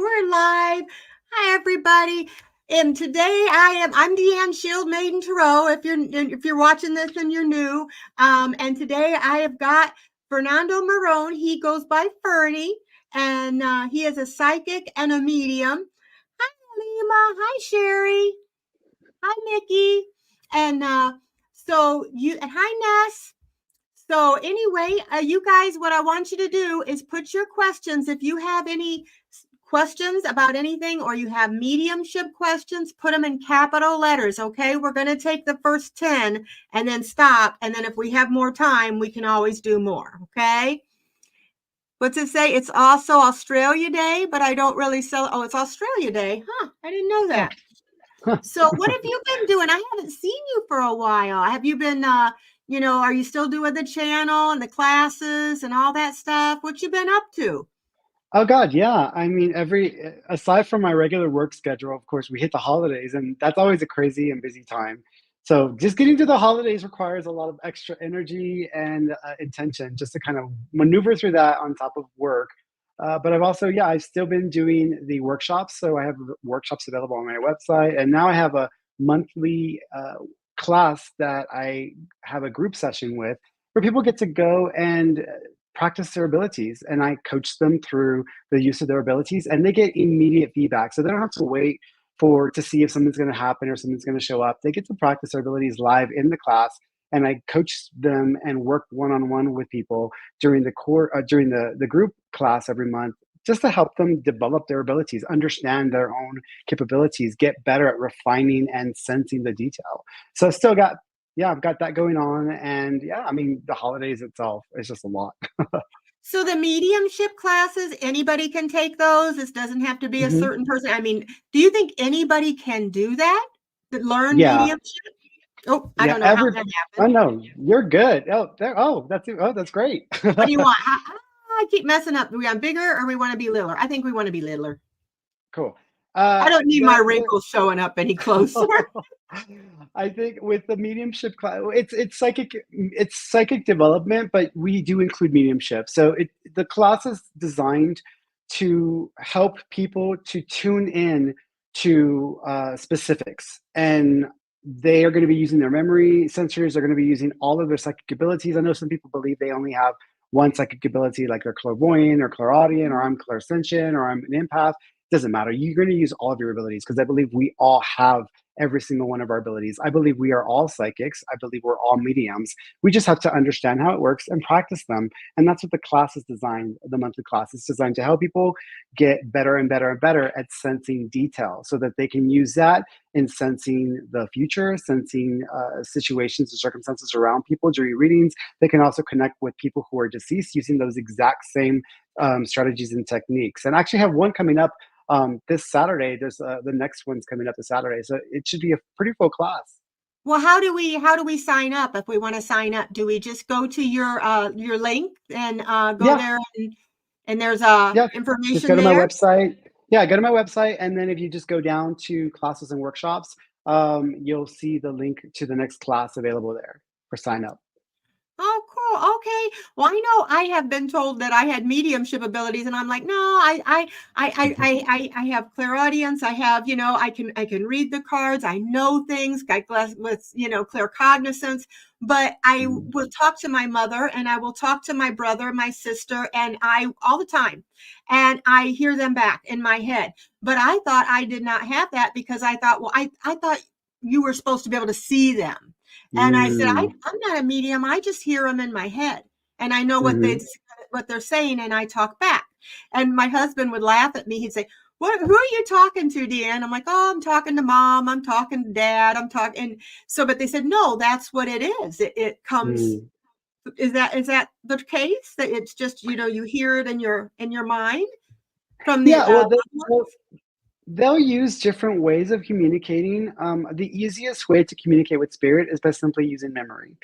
we're live. Hi, everybody. And today I'm Deann Shield Maiden Tarot. If you're watching this and you're new, and today I have got Fernando Marron. He goes by Fernie, and he is a psychic and a medium. Hi, Lima. Hi, Sherry. Hi, Nikki. And hi, Ness. So anyway, you guys, what I want you to do is put your questions. If you have any questions about anything or you have mediumship questions, put them in capital letters, okay? We're going to take the first 10 and then stop. And then if we have more time, we can always do more, okay? What's it say? It's also Australia Day, but I don't really sell. Oh, it's Australia Day. Huh, I didn't know that. So what have you been doing? I haven't seen you for a while. Have you been, are you still doing the channel and the classes and all that stuff? What you been up to? Oh God, yeah. I mean, aside from my regular work schedule, of course, we hit the holidays, and that's always a crazy and busy time. So just getting to the holidays requires a lot of extra energy and intention just to kind of maneuver through that on top of work. But I've still been doing the workshops. So I have workshops available on my website, and now I have a monthly class that I have a group session with where people get to go and practice their abilities, and I coach them through the use of their abilities, and they get immediate feedback, so they don't have to wait to see if something's going to happen or something's going to show up. They get to practice their abilities live in the class, and I coach them and work one-on-one with people during the group class every month, just to help them develop their abilities, understand their own capabilities, get better at refining and sensing the detail. So I've got that going on. And yeah, I mean, the holidays itself is just a lot. So the mediumship classes, anybody can take those. This doesn't have to be a Mhm. certain person. I mean, do you think anybody can do that? Learn Yeah. mediumship? Oh, I Yeah. don't know how that Oh happened. no, you're good. That's great. What do you want? I keep messing up. Do we want bigger or we want to be littler? I think we want to be littler. Cool. I don't need my The wrinkles showing up any closer. I think with the mediumship class, it's psychic development, but we do include mediumship. So the class is designed to help people to tune in to specifics, and they are going to be using their memory sensors. They're going to be using all of their psychic abilities. I know some people believe they only have one psychic ability, like they're clairvoyant or clairaudient, or I'm clairsentient, or I'm an empath. Doesn't matter. You're going to use all of your abilities, because I believe we all have every single one of our abilities. I believe we are all psychics. I believe we're all mediums. We just have to understand how it works and practice them. And that's what the class is designed, the monthly class is designed to help people get better and better and better at sensing detail, so that they can use that in sensing the future, sensing situations and circumstances around people during readings. They can also connect with people who are deceased using those exact same strategies and techniques. And I actually have one coming up this Saturday. There's the next one's coming up this Saturday, so it should be a pretty full class. Well, how do we sign up if we want to sign up? Do we just go to your link and go Yeah, there and there's yeah. Just information go to my there? website. Yeah, go to my website, and then if you just go down to classes and workshops, you'll see the link to the next class available there for sign up. Oh, cool. Okay. Well, I know I have been told that I had mediumship abilities, and I'm like, no, I have clairaudience. I have, I can read the cards. I know things. I with, claircognizance. But I will talk to my mother, and I will talk to my brother, my sister, and I all the time, and I hear them back in my head. But I thought I did not have that because I thought, well, I thought you were supposed to be able to see them. And I said, Mm, I'm not a medium. I just hear them in my head. And I know hmm what they're saying, and I talk back. And my husband would laugh at me. He'd say, who are you talking to, Deann? I'm like, oh, I'm talking to mom. I'm talking to dad. I'm talking. And so, but they said, no, that's what it is. It comes. mm. Is that the case? That it's just, you hear it in your mind from the Yeah, well, loved ones? they'll use different ways of communicating. The easiest way to communicate with spirit is by simply using memory.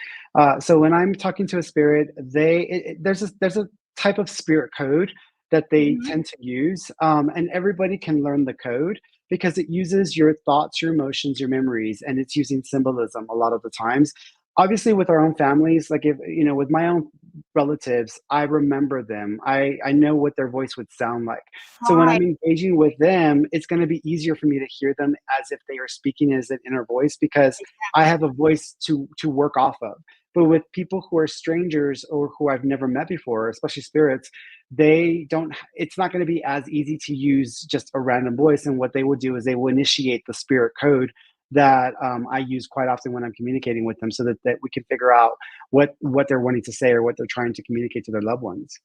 So when I'm talking to a spirit, there's a type of spirit code that they Mhm. tend to use, and everybody can learn the code because it uses your thoughts, your emotions, your memories, and it's using symbolism a lot of the times. Obviously, with our own families, like if with my own relatives, I remember them. I know what their voice would sound like. So when Right. I'm engaging with them, it's going to be easier for me to hear them as if they are speaking as an inner voice because I Exactly. have a voice to work off of. But with people who are strangers or who I've never met before, especially spirits, they don't it's not going to be as easy to use just a random voice. And what they will do is they will initiate the spirit code that I use quite often when I'm communicating with them so that we can figure out what they're wanting to say or what they're trying to communicate to their loved ones.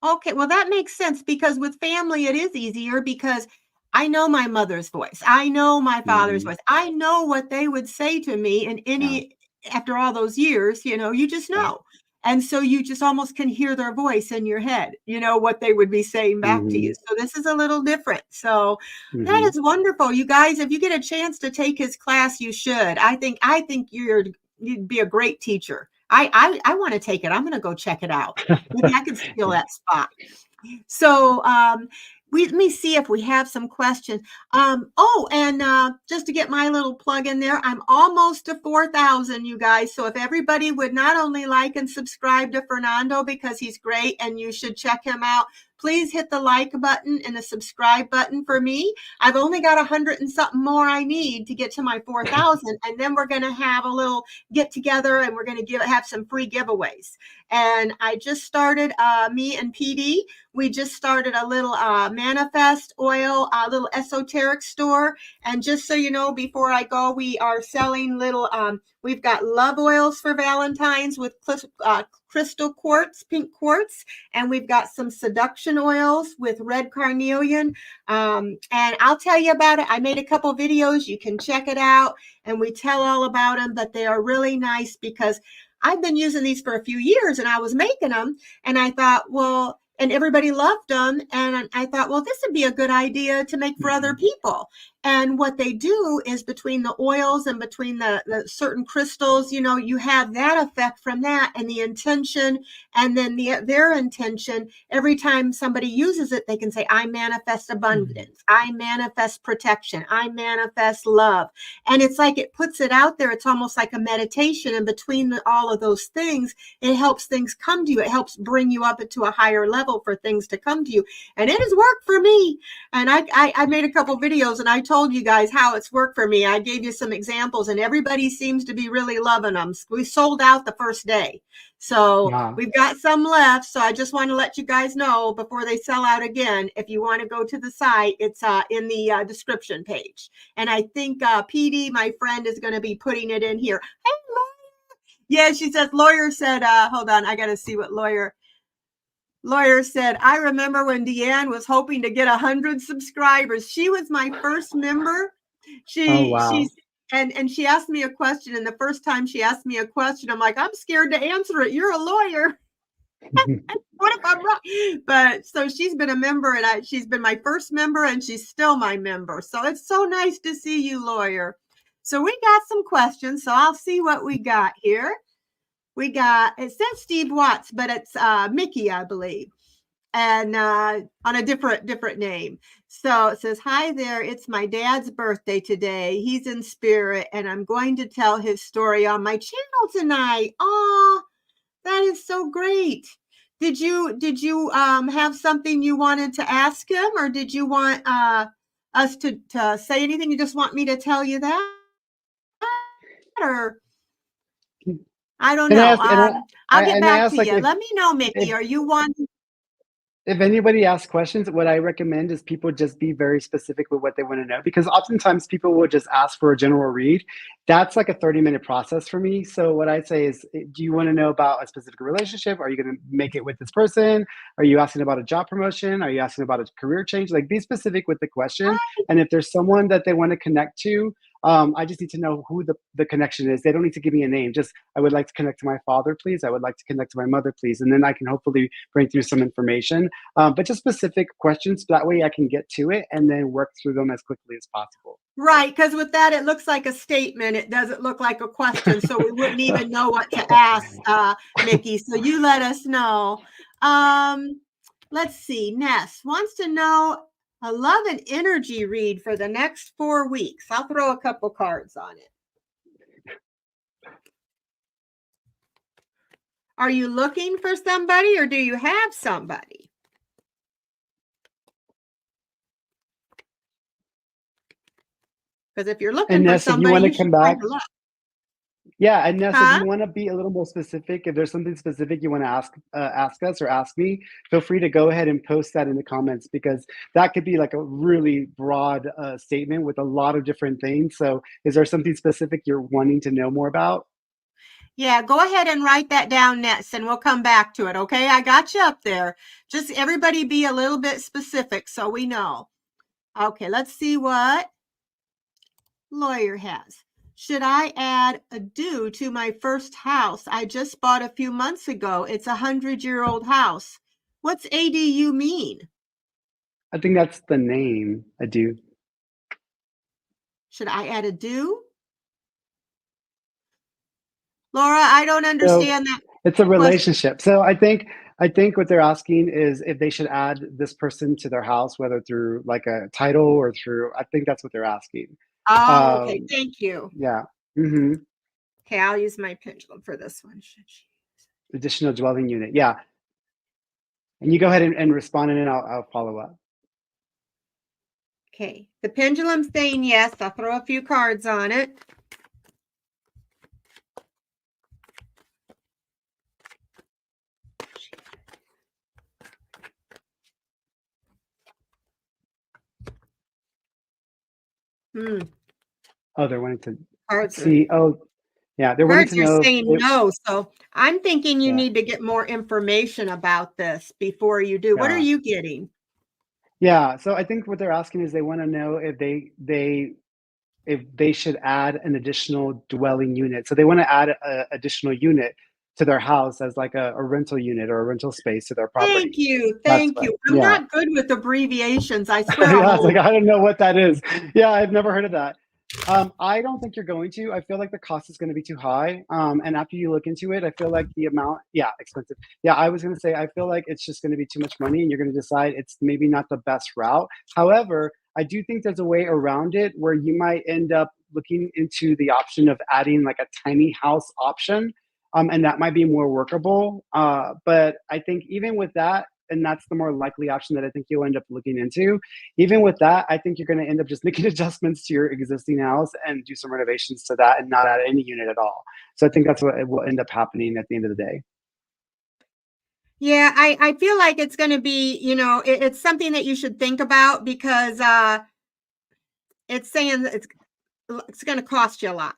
Okay, well, that makes sense because with family, it is easier because I know my mother's voice. I know my father's Hmm. voice. I know what they would say to me in Yeah. any after all those years, you just Yeah. know. And so you just almost can hear their voice in your head, what they would be saying back to you. Hmm. So this is a little different. So that Hmm. is wonderful. You guys, if you get a chance to take his class, you should. I think you'd be a great teacher. I want to take it. I'm going to go check it out. Maybe I can steal that spot. So let me see if we have some questions. Oh, and just to get my little plug in there, I'm almost to 4,000, you guys. So if everybody would not only like and subscribe to Fernando because he's great and you should check him out, please hit the like button and the subscribe button for me. I've only got 100 and something more I need to get to my 4,000, and then we're going to have a little get together and we're going to have some free giveaways. And I just started me and PD. We just started a little manifest oil, a little esoteric store. And just so you know, before I go, we are selling little, we've got love oils for Valentine's with crystal quartz, pink quartz. And we've got some seduction oils with red carnelian. And I'll tell you about it. I made a couple videos. You can check it out. And we tell all about them, but they are really nice because I've been using these for a few years and I was making them. And I thought, well, and everybody loved them. And I thought, well, this would be a good idea to make for other Hmm. people. And what they do is between the oils and between the certain crystals, you have that effect from that and the intention and then their intention. Every time somebody uses it, they can say, I manifest abundance. I manifest protection. I manifest love. And it's like it puts it out there. It's almost like a meditation. And between all of those things, it helps things come to you. It helps bring you up into a higher level for things to come to you. And it has worked for me. And I made a couple videos and I told you guys how it's worked for me. I gave you some examples and everybody seems to be really loving them. We sold out the first day. So Wow. we've got some left. So I just want to let you guys know before they sell out again, if you want to go to the site, it's in the description page. And I think PD, my friend, is going to be putting it in here. Hey, yeah, she says, lawyer said, hold on, I got to see what lawyer said. I remember when Deann was hoping to get 100 subscribers. She was my first member. Oh, She's wow. and she asked me a question. And the first time she asked me a question, I'm like, I'm scared to answer it. You're a lawyer. What if I'm wrong? But so she's been a member and she's been my first member and she's still my member. So it's so nice to see you, lawyer. So we got some questions. So I'll see what we got here. It says Steve Watts, but it's Mickey, I believe, and on a different name. So it says, hi there, it's my dad's birthday today. He's in spirit, and I'm going to tell his story on my channel tonight. Oh, that is so great. Did you have something you wanted to ask him, or did you want us to say anything? You just want me to tell you that, or I don't And I know. ask, and I'll get I back ask to like you. Let me know, Mickey. if Are you wanting? if anybody asks questions, what I recommend is people just be very specific with what they want to know because oftentimes people will just ask for a general read. That's like a 30-minute process for me. So what I say is, do you want to know about a specific relationship? Are you going to make it with this person? Are you asking about a job promotion? Are you asking about a career change? Like be specific with the question. And if there's someone that they want to connect to, I just need to know who the connection is. They don't need to give me a name. Just, I would like to connect to my father, please. I would like to connect to my mother, please. And then I can hopefully bring through some information, but just specific questions. That way I can get to it and then work through them as quickly as possible. Right, because with that, it looks like a statement. It doesn't look like a question, so we wouldn't even know what to ask, Mickey. So you let us know. Um, let's see. Ness wants to know a love and energy read for the next 4 weeks. I'll throw a couple cards on it. Are you looking for somebody or do you have somebody? Because if you're looking And for Ness, if you want somebody, to you should come back, find a lot. yeah, and Ness, if Huh? you want to be a little more specific, if there's something specific you want to ask us or ask me, feel free to go ahead and post that in the comments, because that could be like a really broad statement with a lot of different things. So, is there something specific you're wanting to know more about? Yeah, go ahead and write that down, Ness, and we'll come back to it. Okay, I got you up there. Just everybody be a little bit specific so we know. Okay, let's see what Lawyer has. Should I add a due to my first house I just bought a few months ago? It's a 100-year-old house. What's ADU mean? I think that's the name. I do. Should I add a due? Laura, I don't So understand that it's a question. relationship. So I think what they're asking is if they should add this person to their house, whether through like a title or through. I think that's what they're asking. Oh, okay. Um, Thank you. yeah. Hmm. Okay, I'll use my pendulum for this one. Additional dwelling unit. Yeah. And you go ahead and respond, and then I'll follow up. Okay, the pendulum's saying yes. I'll throw a few cards on it. Oh, they're wanting to Cards are see. Oh, yeah, they're wanting cards to are know saying if no. So I'm thinking you yeah, need to get more information about this before you do. What are yeah, you getting? yeah. So I think what they're asking is they want to know if they should add an additional dwelling unit. So they want to add an additional unit to their house as like a rental unit or a rental space to their Thank property. you. That's Thank what. you. I'm Yeah. not good with abbreviations. I swear Yeah, I'm I was like, old. I don't know what that is. Yeah, I've never heard of that. I don't think you're going to. I feel like the cost is going to be too high. And after you look into it, I feel like the amount, yeah, expensive. Yeah, I was going to say, I feel like it's just going to be too much money and you're going to decide it's maybe not the best route. However, I do think there's a way around it where you might end up looking into the option of adding like a tiny house option. And that might be more workable. But I think even with that, and that's the more likely option that I think you'll end up looking into. Even with that, I think you're going to end up just making adjustments to your existing house and do some renovations to that and not add any unit at all. So I think that's what will end up happening at the end of the day. Yeah, I feel like it's going to be, it's something that you should think about because it's saying that it's going to cost you a lot.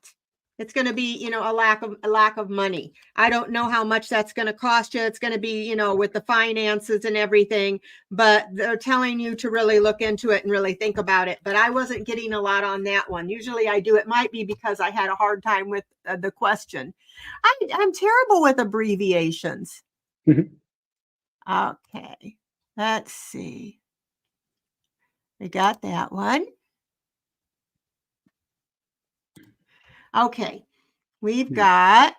It's going to be, a lack of money. I don't know how much that's going to cost you. It's going to be, with the finances and everything, but they're telling you to really look into it and really think about it. But I wasn't getting a lot on that one. Usually I do. It might be because I had a hard time with the question. I'm terrible with abbreviations. Mhm. Okay, let's see. We got that one. Okay, we've got,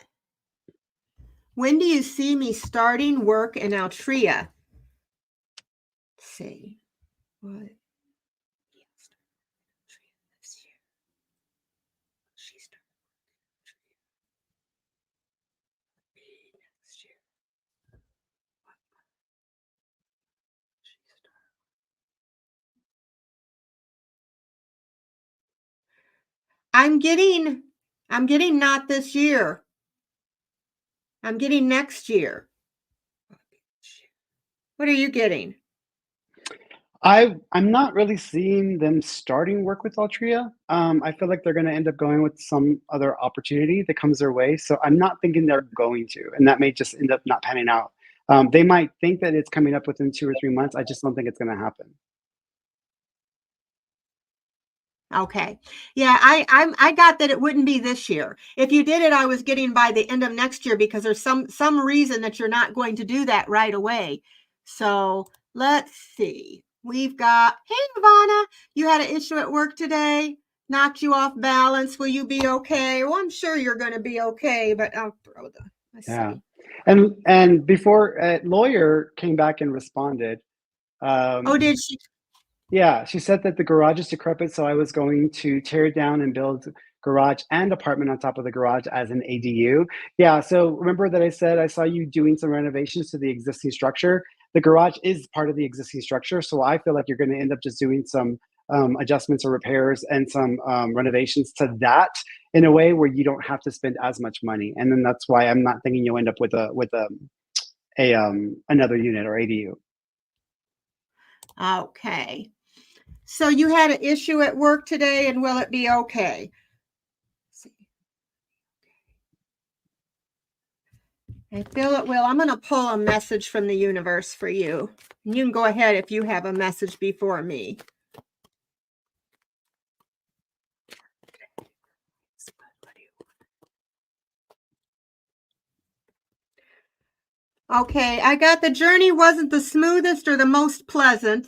when do you see me starting work in Altria? Let's see. What? I'm getting not this year. I'm getting next year. What are you getting? I'm not really seeing them starting work with Altria. I feel like they're going to end up going with some other opportunity that comes their way. So I'm not thinking they're going to, and that may just end up not panning out. They might think that it's coming up within 2 or 3 months. I just don't think it's going to happen. Okay. Yeah, I got that it wouldn't be this year. If you did it, I was getting by the end of next year because there's some reason that you're not going to do that right away. So let's see. We've got, hey Ivana, you had an issue at work today, knocked you off balance. Will you be okay? Well, I'm sure you're going to be okay, but I'll throw the, let's Yeah. see. And before lawyer came back and responded. Oh, Um, did she? Yeah, she said that the garage is decrepit, so I was going to tear it down and build garage and apartment on top of the garage as an ADU. Yeah, so remember that I said I saw you doing some renovations to the existing structure? The garage is part of the existing structure, so I feel like you're gonna end up just doing some adjustments or repairs and some renovations to that in a way where you don't have to spend as much money. And then that's why I'm not thinking you'll end up with a another unit or ADU. Okay. So you had an issue at work today, and will it be okay? I feel it will. I'm going to pull a message from the universe for you. And you can go ahead if you have a message before me. Okay, I got the journey wasn't the smoothest or the most pleasant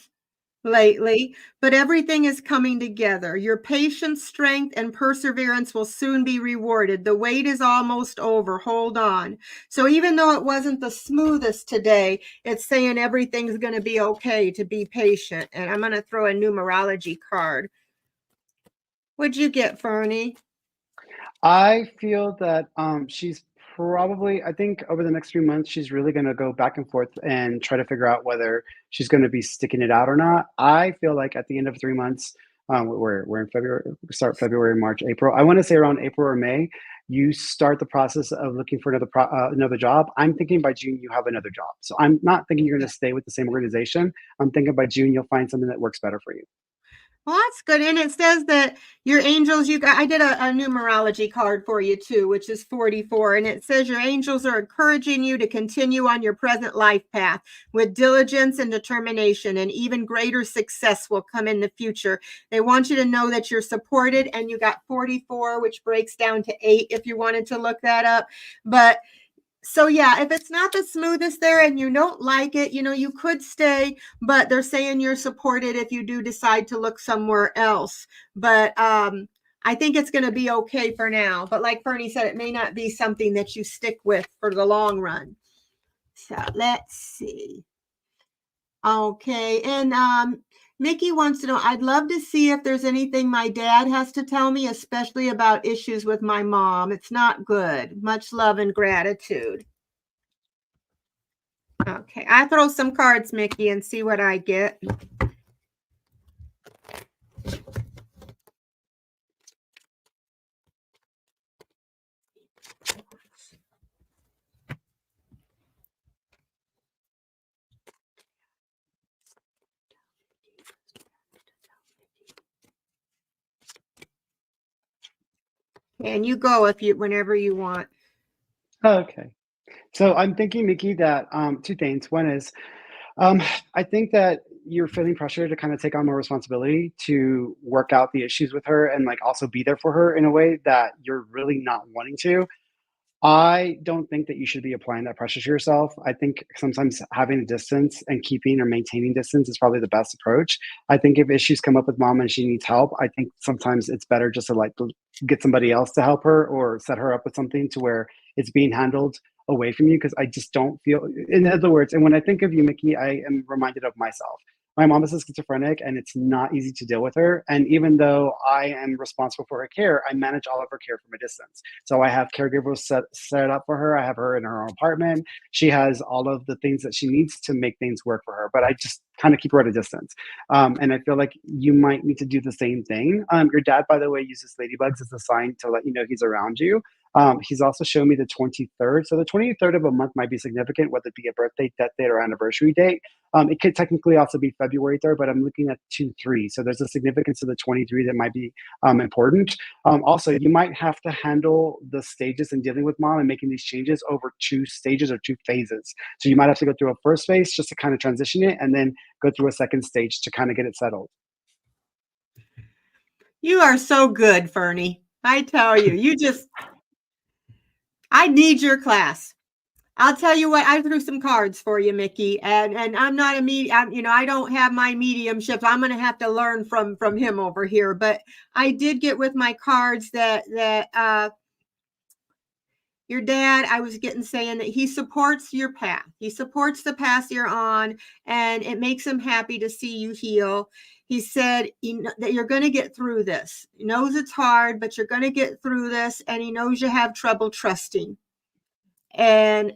lately, but everything is coming together. Your patience, strength, and perseverance will soon be rewarded. The wait is almost over. Hold on. So even though it wasn't the smoothest today, it's saying everything's going to be okay, to be patient. And I'm going to throw a numerology card. What'd you get, Fernie? I feel that she's probably, I think over the next few months, she's really going to go back and forth and try to figure out whether she's going to be sticking it out or not. I feel like at the end of 3 months, we're in February, we start February, March, April. I want to say around April or May, you start the process of looking for another job. I'm thinking by June you have another job. So I'm not thinking you're going to stay with the same organization. I'm thinking by June you'll find something that works better for you. Well, that's good. And it says that your angels, I did a numerology card for you too, which is 44. And it says your angels are encouraging you to continue on your present life path with diligence and determination, and even greater success will come in the future. They want you to know that you're supported, and you got 44, which breaks down to 8 if you wanted to look that up. But so yeah, if it's not the smoothest there and you don't like it, you could stay, but they're saying you're supported if you do decide to look somewhere else. But I think it's going to be okay for now. But like Fernie said, it may not be something that you stick with for the long run. So let's see. Okay, and Mickey wants to know, I'd love to see if there's anything my dad has to tell me, especially about issues with my mom. It's not good. Much love and gratitude. Okay, I throw some cards, Mickey, and see what I get. And you go whenever you want. Okay. So I'm thinking, Mickey, that two things. One is, I think that you're feeling pressure to kind of take on more responsibility to work out the issues with her and like also be there for her in a way that you're really not wanting to. I don't think that you should be applying that pressure to yourself. I think sometimes having a distance and keeping or maintaining distance is probably the best approach. I think if issues come up with mom and she needs help, I think sometimes it's better just to like get somebody else to help her or set her up with something to where it's being handled away from you. Because I just don't feel, in other words, and when I think of you, Mickey, I am reminded of myself. My mom is a schizophrenic and it's not easy to deal with her. And even though I am responsible for her care, I manage all of her care from a distance. So I have caregivers set up for her. I have her in her own apartment. She has all of the things that she needs to make things work for her, but I just kind of keep her at a distance. And I feel like you might need to do the same thing. Your dad, by the way, uses ladybugs as a sign to let you know he's around you. He's also shown me the 23rd. So the 23rd of a month might be significant, whether it be a birthday, death date, or anniversary date. It could technically also be February 3rd, but I'm looking at 2-3. So there's a significance of the 23 that might be important. Also, you might have to handle the stages in dealing with mom and making these changes over 2 stages or 2 phases. So you might have to go through a first phase just to kind of transition it and then go through a second stage to kind of get it settled. You are so good, Fernie. I tell you, I need your class. I'll tell you what, I threw some cards for you, Mickey, and I'm not I don't have my mediumship. I'm going to have to learn from him over here. But I did get with my cards that your dad, I was saying that he supports your path. He supports the path you're on, and it makes him happy to see you heal. he said that you're going to get through this. He knows it's hard, but you're going to get through this, and he knows you have trouble trusting. And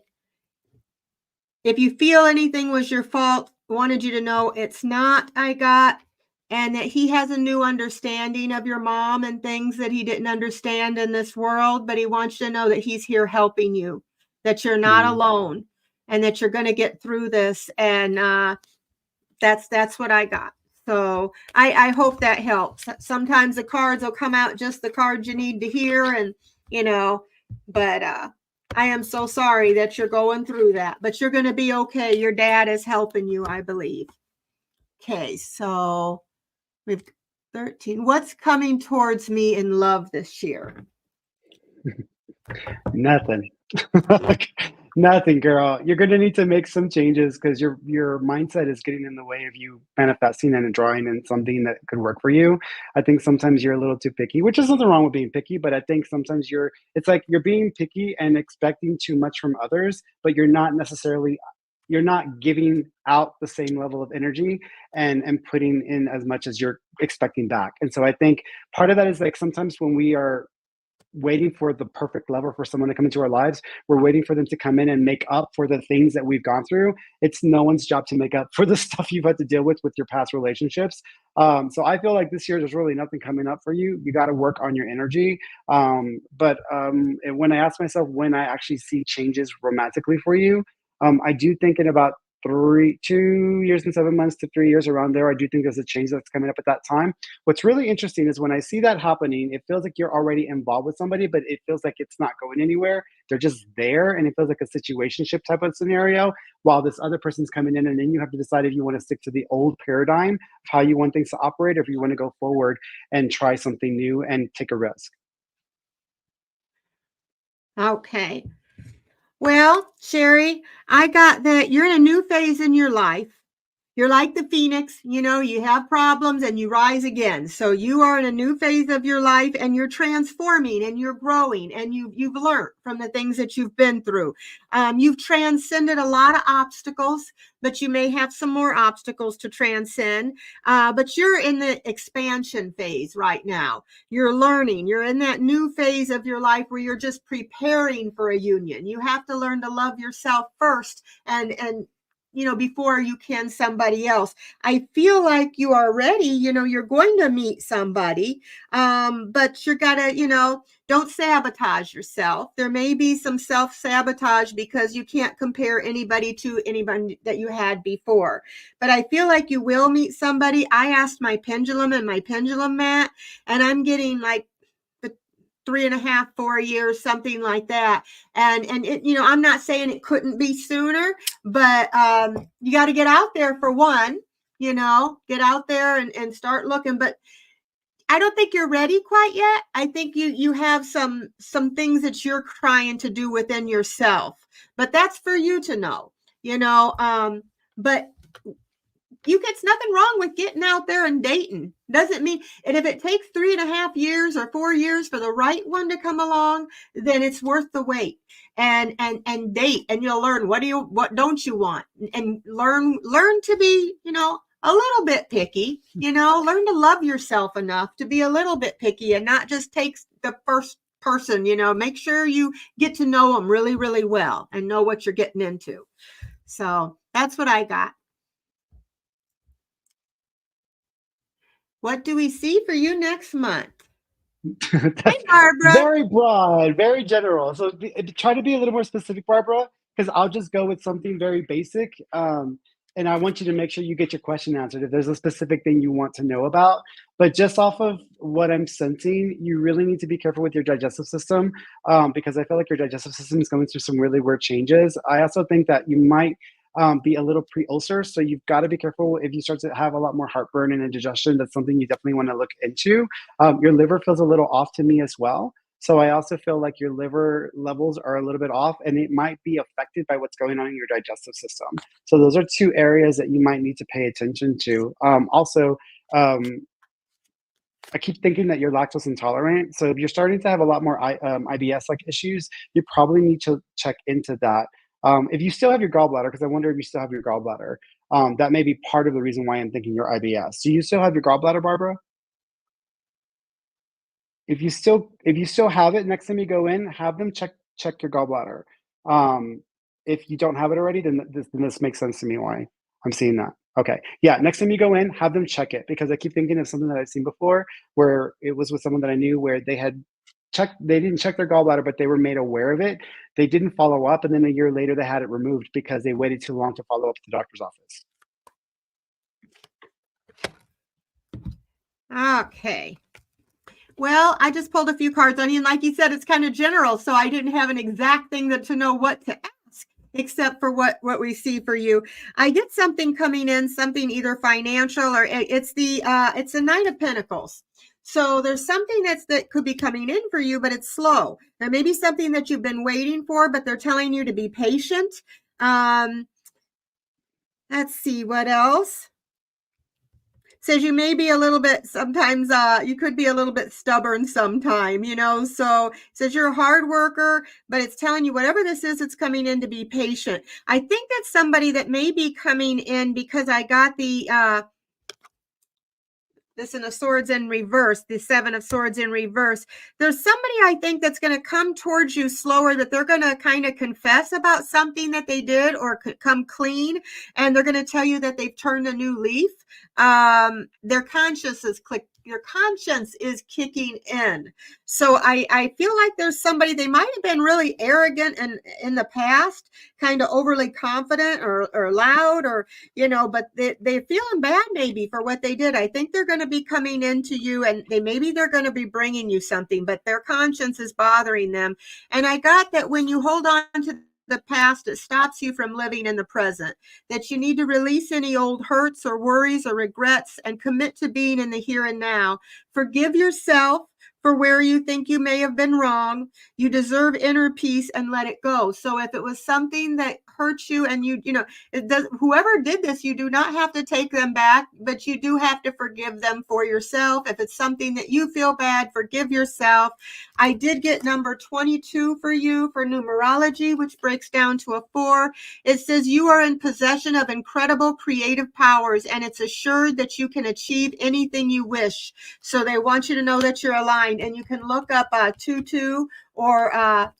if you feel anything was your fault, wanted you to know it's not, and that he has a new understanding of your mom and things that he didn't understand in this world, but he wants you to know that he's here helping you, that you're not alone, and that you're going to get through this. And that's what I got. So I hope that helps. Sometimes the cards will come out just the cards you need to hear, and but I am so sorry that you're going through that, but you're going to be okay. Your dad is helping you, I believe. Okay, so we've 13. What's coming towards me in love this year? Nothing. Nothing, girl. You're going to need to make some changes because your mindset is getting in the way of you manifesting and drawing in something that could work for you. I think sometimes you're a little too picky, which is nothing wrong with being picky, but I think sometimes it's like you're being picky and expecting too much from others, but you're not giving out the same level of energy and putting in as much as you're expecting back. And so I think part of that is like sometimes when we are waiting for the perfect lover, for someone to come into our lives, we're waiting for them to come in and make up for the things that we've gone through. It's no one's job to make up for the stuff you've had to deal with your past relationships. So I feel like this year there's really nothing coming up for you. You got to work on your energy. But when I ask myself when I actually see changes romantically for you, I do think in about 2 years and 7 months to 3 years, around there, I do think there's a change that's coming up at that time. What's really interesting is when I see that happening, it feels like you're already involved with somebody, but it feels like it's not going anywhere. They're just there, and it feels like a situationship type of scenario while this other person's coming in, and then you have to decide if you want to stick to the old paradigm of how you want things to operate, or if you want to go forward and try something new and take a risk. Okay. Well, Sherry, I got that you're in a new phase in your life. You're like the phoenix, you have problems and you rise again. So you are in a new phase of your life, and you're transforming and you're growing, and you've learned from the things that you've been through. You've transcended a lot of obstacles, but you may have some more obstacles to transcend. But you're in the expansion phase right now. You're learning. You're in that new phase of your life where you're just preparing for a union. You have to learn to love yourself first, and before you can somebody else. I feel like you are ready, you're going to meet somebody, but you're gotta, don't sabotage yourself. There may be some self-sabotage because you can't compare anybody to anybody that you had before. But I feel like you will meet somebody. I asked my pendulum and my pendulum mat, and I'm getting like 3.5, 4 years, something like that. And it, I'm not saying it couldn't be sooner, but you got to get out there for one, get out there and start looking. But I don't think you're ready quite yet. I think you have some things that you're trying to do within yourself, but that's for you to know, but it's nothing wrong with getting out there and dating. Doesn't mean, and if it takes 3.5 years or 4 years for the right one to come along, then it's worth the wait. And date, and you'll learn what don't you want, and learn to be, a little bit picky, learn to love yourself enough to be a little bit picky and not just take the first person, make sure you get to know them really, really well and know what you're getting into. So that's what I got. What do we see for you next month? Hi, Barbara. Very broad, very general. So try to be a little more specific, Barbara, because I'll just go with something very basic. And I want you to make sure you get your question answered if there's a specific thing you want to know about. But just off of what I'm sensing, you really need to be careful with your digestive system, because I feel like your digestive system is going through some really weird changes. I also think that you might be a little pre-ulcer. So you've got to be careful if you start to have a lot more heartburn and indigestion. That's something you definitely want to look into. Your liver feels a little off to me as well. So I also feel like your liver levels are a little bit off, and it might be affected by what's going on in your digestive system. So those are two areas that you might need to pay attention to. I keep thinking that you're lactose intolerant. So if you're starting to have a lot more IBS-like issues, you probably need to check into that. If you still have your gallbladder, because I wonder if you still have your gallbladder, That may be part of the reason why I'm thinking you're IBS. Do you still have your gallbladder, Barbara? If you still have it, next time you go in, have them check your gallbladder. If you don't have it already, then this makes sense to me why I'm seeing that. Okay. Yeah, next time you go in, have them check it, because I keep thinking of something that I've seen before where it was with someone that I knew where they didn't check their gallbladder, but they were made aware of it. They didn't follow up, and then a year later they had it removed because they waited too long to follow up at the doctor's office. Okay. Well, I just pulled a few cards on you, and like you said, it's kind of general, so I didn't have an exact thing to know what to ask, except for what we see for you. I get something coming in, something either financial or it's the Knight of Pentacles. So there's something that could be coming in for you, but it's slow. There may be something that you've been waiting for, but they're telling you to be patient. Let's see what else. Says you may be a little bit, sometimes you could be a little bit stubborn sometime, so it says you're a hard worker, but it's telling you whatever this is, it's coming in to be patient. I think that's somebody that may be coming in, because I got this in the swords in reverse, the 7 of swords in reverse. There's somebody I think that's going to come towards you slower, that they're going to kind of confess about something that they did or come clean. And they're going to tell you that they've turned a new leaf. Their conscience is kicking in. So I feel like there's somebody, they might have been really arrogant in the past, kind of overly confident or loud, or, but they're feeling bad maybe for what they did. I think they're going to be coming into you, and maybe they're going to be bringing you something, but their conscience is bothering them. And I got that when you hold on to the past, it stops you from living in the present, that you need to release any old hurts or worries or regrets and commit to being in the here and now. Forgive yourself for where you think you may have been wrong. You deserve inner peace, and let it go. So if it was something that hurts you, and whoever did this, you do not have to take them back, but you do have to forgive them for yourself. If it's something that you feel bad, forgive yourself. I did get number 22 for you for numerology, which breaks down to a 4. It says you are in possession of incredible creative powers, and it's assured that you can achieve anything you wish. So they want you to know that you're aligned. And you can look up 22 or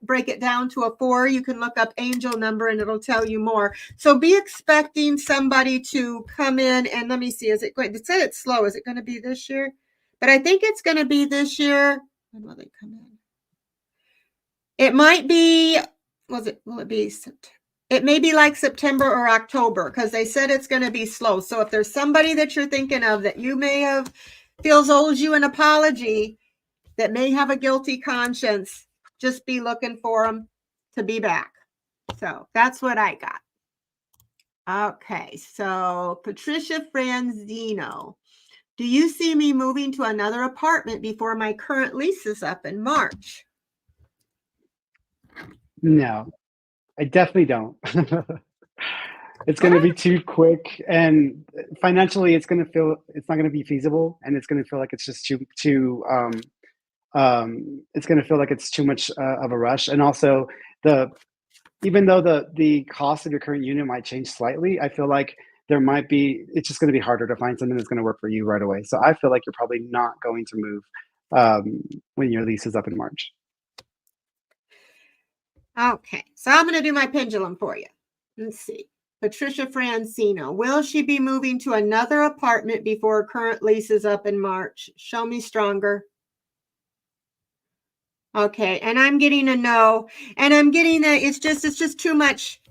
break it down to a 4. You can look up angel number, and it'll tell you more. So be expecting somebody to come in, and let me see, is it going to say it's slow? Is it going to be this year? But I think it's going to be this year. When will they come in? It might be, will it be September? It may be like September or October, because they said it's going to be slow. So if there's somebody that you're thinking of that you may have feels owes you an apology, that may have a guilty conscience, just be looking for them to be back. So that's what I got. Okay, so Patricia Franzino. Do you see me moving to another apartment before my current lease is up in March? No, I definitely don't. It's going to be too quick, and financially, it's not going to be feasible, and it's going to feel like it's just it's going to feel like it's too much of a rush. And also, even though the cost of your current unit might change slightly, I feel like it's just going to be harder to find something that's going to work for you right away. So I feel like you're probably not going to move when your lease is up in March. Okay, so I'm going to do my pendulum for you. Let's see. Patricia Francino, will she be moving to another apartment before her current lease is up in March? Show me stronger. Okay, and I'm getting a no, and I'm getting it's just too much.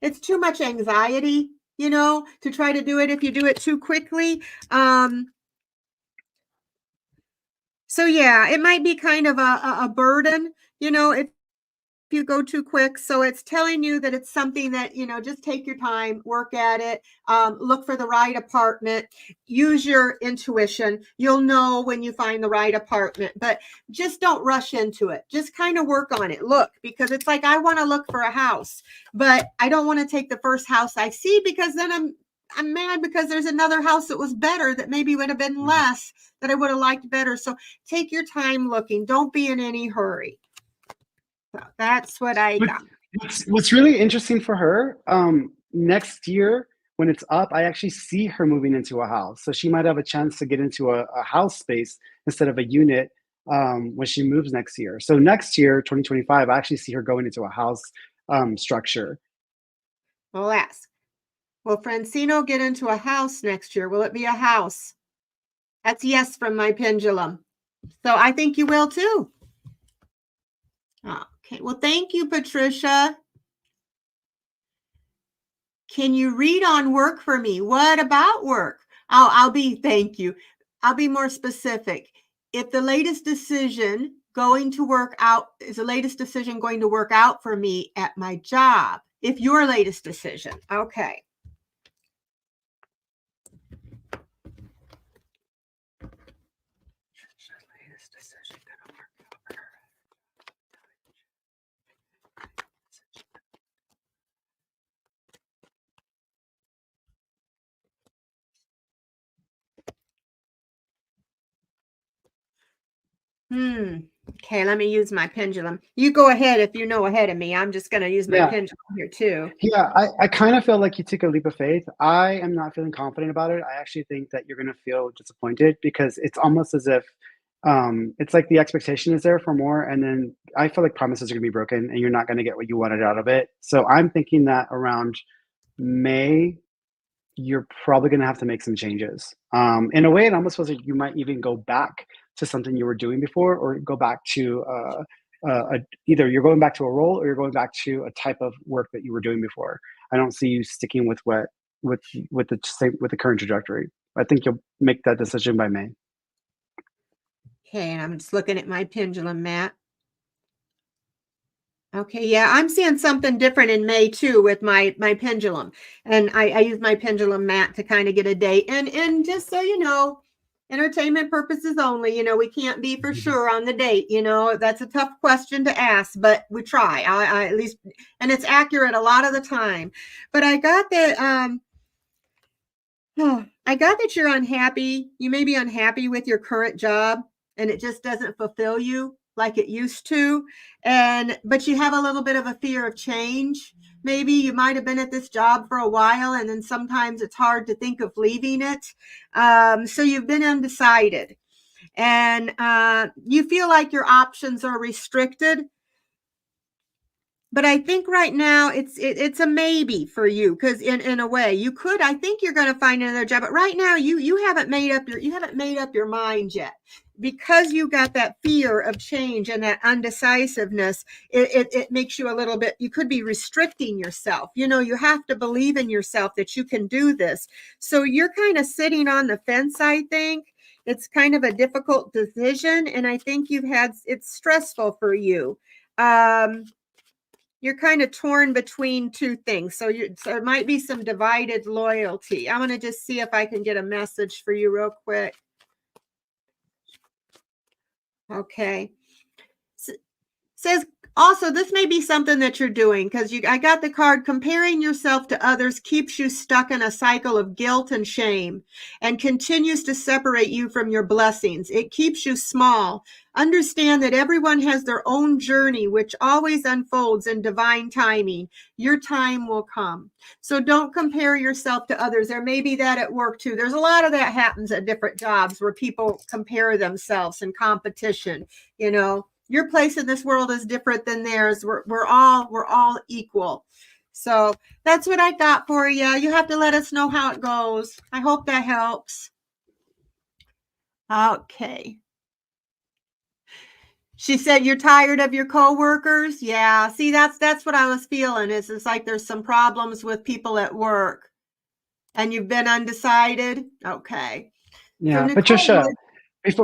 It's too much anxiety, to try to do it if you do it too quickly. So yeah, it might be kind of a burden, if you go too quick. So it's telling you that it's something that, just take your time, work at it, look for the right apartment, use your intuition. You'll know when you find the right apartment, but just don't rush into it. Just kind of work on it. Look, because it's like, I want to look for a house, but I don't want to take the first house I see, because then I'm mad because there's another house that was better that maybe would have been less, that I would have liked better. So take your time looking. Don't be in any hurry. So that's what I got. What's really interesting for her, next year when it's up, I actually see her moving into a house. So she might have a chance to get into a house space instead of a unit when she moves next year. So next year, 2025, I actually see her going into a house structure. Well, ask. Will Francino get into a house next year? Will it be a house? That's yes from my pendulum. So I think you will too. Okay. Well, thank you, Patricia. Can you read on work for me? What about work? Thank you. I'll be more specific. If the latest decision going to work out is the latest decision going to work out for me at my job? If your latest decision. Okay. Okay, let me use my pendulum. You go ahead if you know ahead of me. I'm just going to use my Yeah. pendulum here too. Yeah, I kind of feel like you took a leap of faith. I am not feeling confident about it. I actually think that you're going to feel disappointed because it's almost as if it's like the expectation is there for more, and then I feel like promises are going to be broken, and you're not going to get what you wanted out of it. So I'm thinking that around May, you're probably going to have to make some changes. In a way, it almost feels like you might even go back to something you were doing before, or go back to either you're going back to a role or you're going back to a type of work that you were doing before. I don't see you sticking with the current trajectory. I think you'll make that decision by May. Okay, and I'm just looking at my pendulum, Matt. Okay, yeah, I'm seeing something different in May too with my pendulum, and I use my pendulum mat to kind of get a date. And just so you know, entertainment purposes only. We can't be for sure on the date. That's a tough question to ask, but we try. I at least, and it's accurate a lot of the time. But I got that. I got that you're unhappy. You may be unhappy with your current job, and it just doesn't fulfill you like it used to. But you have a little bit of a fear of change. Maybe you might have been at this job for a while, and then sometimes it's hard to think of leaving it. So you've been undecided, and you feel like your options are restricted. But I think right now it's a maybe for you, because in a way you could. I think you're going to find another job, but right now you haven't made up your mind yet, because you got that fear of change and that undecisiveness. It makes you a little bit. You could be restricting yourself. You have to believe in yourself that you can do this. So you're kind of sitting on the fence. I think it's kind of a difficult decision, and I think it's stressful for you. You're kind of torn between two things. So there might be some divided loyalty. I'm going to just see if I can get a message for you real quick. Okay. Says also, this may be something that you're doing, because I got the card, comparing yourself to others keeps you stuck in a cycle of guilt and shame and continues to separate you from your blessings. It keeps you small. Understand that everyone has their own journey, which always unfolds in divine timing. Your time will come. So don't compare yourself to others. There may be that at work too. There's a lot of that happens at different jobs where people compare themselves in competition. Your place in this world is different than theirs. We're all equal. So that's what I got for you. You have to let us know how it goes. I hope that helps. Okay. She said you're tired of your coworkers. Yeah. See, that's what I was feeling. It's like there's some problems with people at work, and you've been undecided. Okay. Yeah, So Patricia.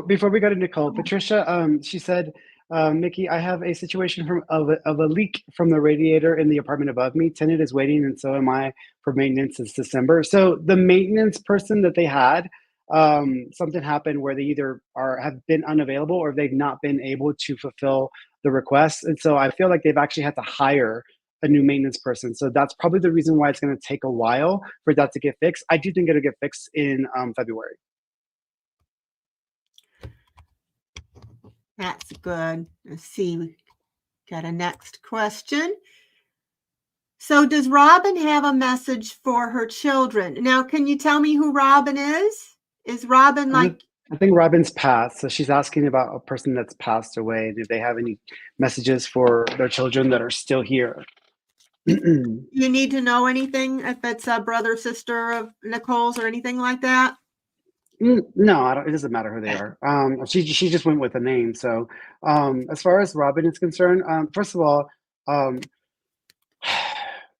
Before we go to Nicole, Patricia, she said, Mickey, I have a situation of a leak from the radiator in the apartment above me. Tenant is waiting, and so am I, for maintenance since December. So the maintenance person that they had, something happened where they either have been unavailable or they've not been able to fulfill the request. And so I feel like they've actually had to hire a new maintenance person. So that's probably the reason why it's going to take a while for that to get fixed. I do think it'll get fixed in February. That's good. Let's see. We got a next question. So does Robin have a message for her children? Now, can you tell me who Robin is? Is Robin like? I think Robin's passed, so she's asking about a person that's passed away. Do they have any messages for their children that are still here? You need to know anything if it's a brother, sister of Nicole's or anything like that? No, I don't. It doesn't matter who they are. She just went with a name. So, as far as Robin is concerned, first of all, um,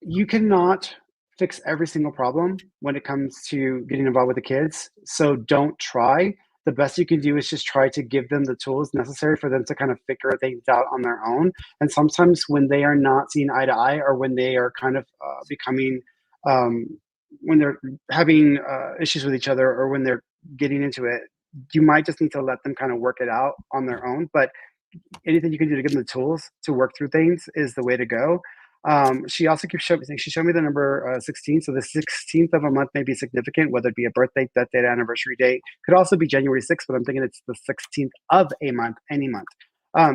you cannot fix every single problem when it comes to getting involved with the kids. So don't try. The best you can do is just try to give them the tools necessary for them to kind of figure things out on their own. And sometimes when they are not seeing eye to eye, or when they are kind of becoming, when they're having issues with each other, or when they're getting into it, you might just need to let them kind of work it out on their own. But anything you can do to give them the tools to work through things is the way to go. She also keeps showing me, she showed me the number 16. So the 16th of a month may be significant, whether it be a birthday, death date, anniversary date. Could also be January 6th, but I'm thinking it's the 16th of a month, any month.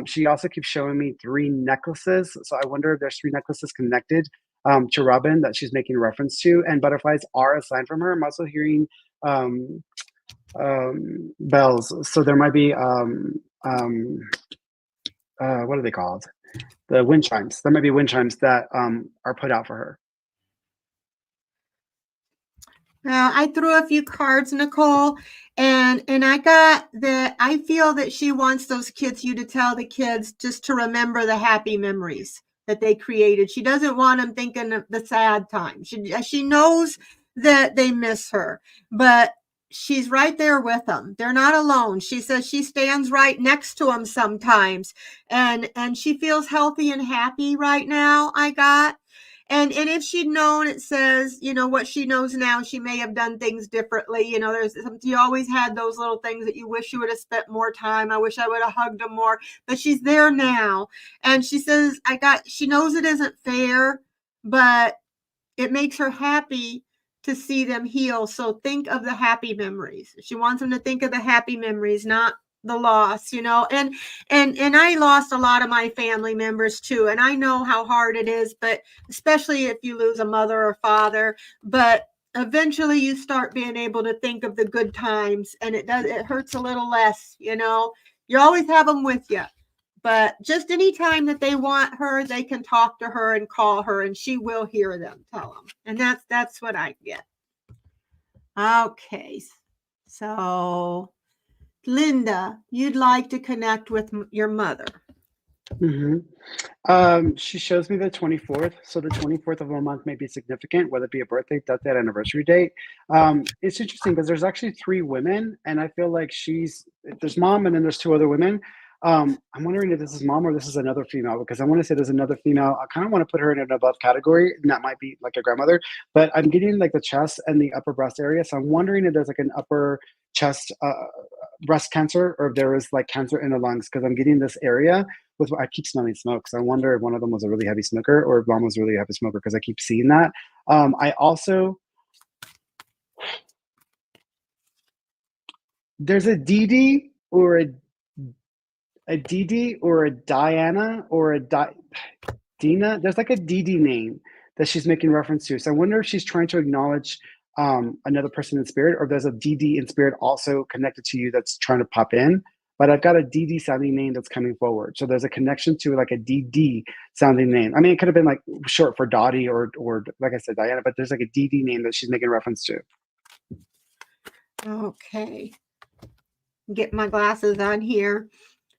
She also keeps showing me 3 necklaces. So I wonder if there's 3 necklaces connected to Robin that she's making reference to. And butterflies are a sign from her. I'm also hearing bells. So there might be, what are they called? The wind chimes. There might be wind chimes that are put out for her. I threw a few cards, Nicole, and I got that. I feel that she wants those kids, you to tell the kids just to remember the happy memories that they created. She doesn't want them thinking of the sad times. She knows that they miss her, but she's right there with them. They're not alone. She says she stands right next to them sometimes, and she feels healthy and happy right now. I got. And if she'd known, it says, what she knows now, she may have done things differently. You always had those little things that you wish you would have spent more time. I wish I would have hugged them more, but she's there now. And she says, she knows it isn't fair, but it makes her happy to see them heal. So think of the happy memories. She wants them to think of the happy memories, not the loss, and I lost a lot of my family members too, and I know how hard it is, but especially if you lose a mother or father, but eventually you start being able to think of the good times, and it hurts a little less. You always have them with you, but just any time that they want her, they can talk to her and call her, and she will hear them tell them. And that's what I get. Okay, so Linda, you'd like to connect with your mother. She shows me the 24th. So the 24th of a month may be significant, whether it be a birthday, death date, anniversary date. It's interesting because there's actually 3 women, and I feel like there's mom, and then there's 2 other women. I'm wondering if this is mom or this is another female, because I want to say there's another female. I kind of want to put her in an above category, and that might be like a grandmother, but I'm getting like the chest and the upper breast area. So I'm wondering if there's like an upper chest breast cancer, or if there is like cancer in the lungs, because I'm getting this area with, I keep smelling smoke. So I wonder if one of them was a really heavy smoker, or if mom was really a heavy smoker, because I keep seeing that. I also, there's a Dee or a Dee or a Diana or a Dina. There's like a Dee name that she's making reference to. So I wonder if she's trying to acknowledge another person in spirit, or there's a Dee in spirit also connected to you that's trying to pop in. But I've got a Dee sounding name that's coming forward. So there's a connection to like a Dee sounding name. I mean, it could have been like short for Dottie or like I said, Diana, but there's like a Dee name that she's making reference to. Okay. Get my glasses on here.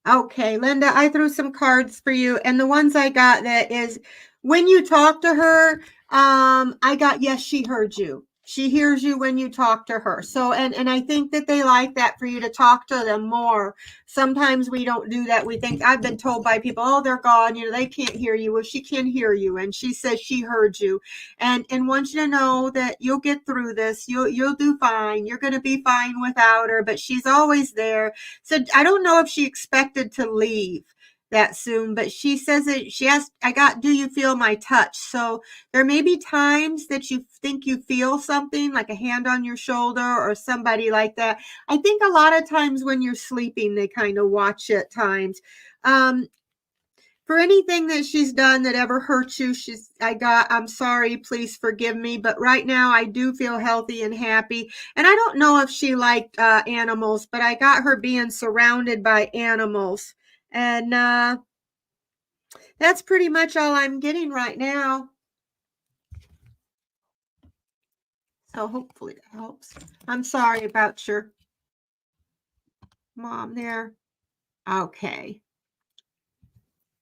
Okay, Linda, I threw some cards for you, and the ones I got, that is when you talk to her, I got, yes, she heard you. She hears you when you talk to her. So, and I think that they like that for you to talk to them more. Sometimes we don't do that. We think, I've been told by people, oh, they're gone, they can't hear you. Well, she can hear you, and she says she heard you, and wants you to know that you'll get through this. You'll do fine. You're going to be fine without her, but she's always there. So I don't know if she expected to leave that soon, but she says that she asked, do you feel my touch? So there may be times that you think you feel something, like a hand on your shoulder or somebody like that. I think a lot of times when you're sleeping, they kind of watch at times. For anything that she's done that ever hurt you, I'm sorry, please forgive me. But right now I do feel healthy and happy. And I don't know if she liked animals, but I got her being surrounded by animals. And that's pretty much all I'm getting right now. So hopefully that helps. I'm sorry about your mom there. Okay.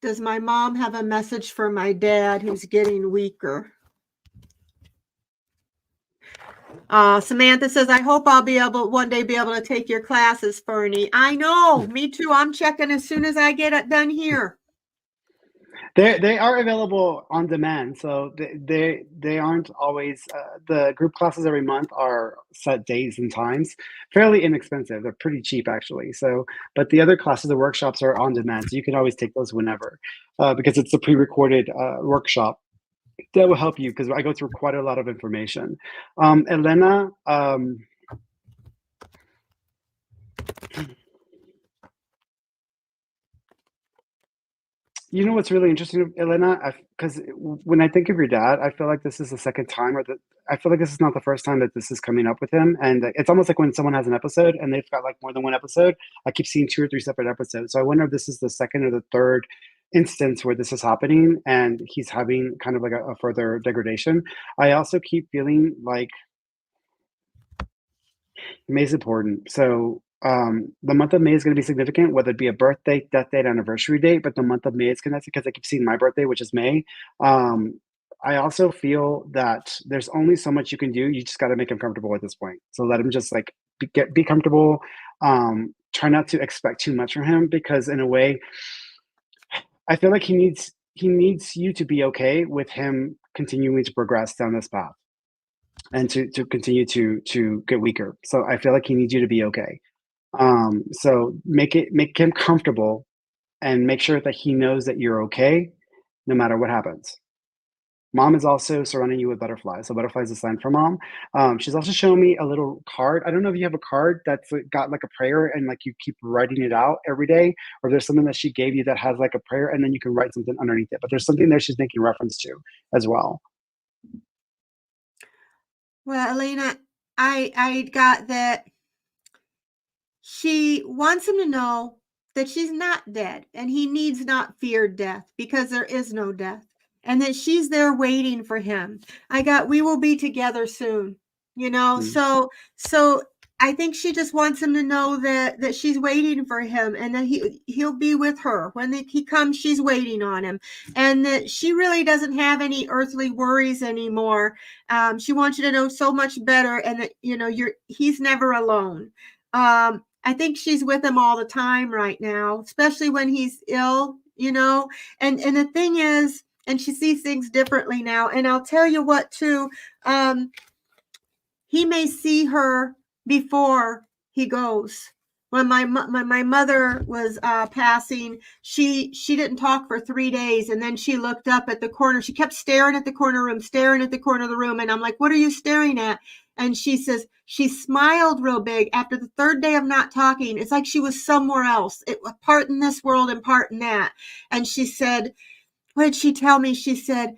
Does my mom have a message for my dad who's getting weaker? Samantha says, I hope I'll one day be able to take your classes, Fernie. I know, me too. I'm checking as soon as I get it done here. They are available on demand, so they aren't always the group classes every month are set days and times, fairly inexpensive. They're pretty cheap actually. So, but the other classes, the workshops are on demand, so you can always take those whenever, because it's a pre-recorded workshop that will help you because I go through quite a lot of information. Elena. You know what's really interesting, Elena? Because when I think of your dad, I feel like this is the second time, I feel like this is not the first time that this is coming up with him. And it's almost like when someone has an episode and they've got like more than one episode, I keep seeing 2 or 3 separate episodes. So I wonder if this is the second or the third instance where this is happening and he's having kind of like a further degradation. I also keep feeling like May is important. So the month of May is going to be significant, whether it be a birthday, death date, anniversary date. But the month of May is connected because I keep seeing my birthday, which is May. I also feel that there's only so much you can do. You just got to make him comfortable at this point. So let him just like be comfortable. Try not to expect too much from him because in a way, I feel like he needs you to be okay with him continuing to progress down this path and to continue to get weaker. So I feel like he needs you to be okay. So make him comfortable and make sure that he knows that you're okay no matter what happens. Mom is also surrounding you with butterflies. So butterflies is a sign for mom. She's also showing me a little card. I don't know if you have a card that's got like a prayer and like you keep writing it out every day, or there's something that she gave you that has like a prayer and then you can write something underneath it. But there's something there she's making reference to as well. Well, Elena, I got that she wants him to know that she's not dead and he needs not fear death because there is no death and that she's there waiting for him. We will be together soon, So I think she just wants him to know that she's waiting for him and that he'll be with her when he comes. She's waiting on him, and that she really doesn't have any earthly worries anymore. She wants you to know so much better, and that he's never alone. I think she's with him all the time right now, especially when he's ill. And the thing is, and she sees things differently now. And I'll tell you what, too. He may see her before he goes. When my mother was passing, she didn't talk for 3 days, and then she looked up at the corner. She kept staring at the corner of the room, and I'm like, "What are you staring at?" And she says she smiled real big after the 3rd day of not talking. It's like she was somewhere else, part in this world and part in that. And she said, "What did she tell me?" She said,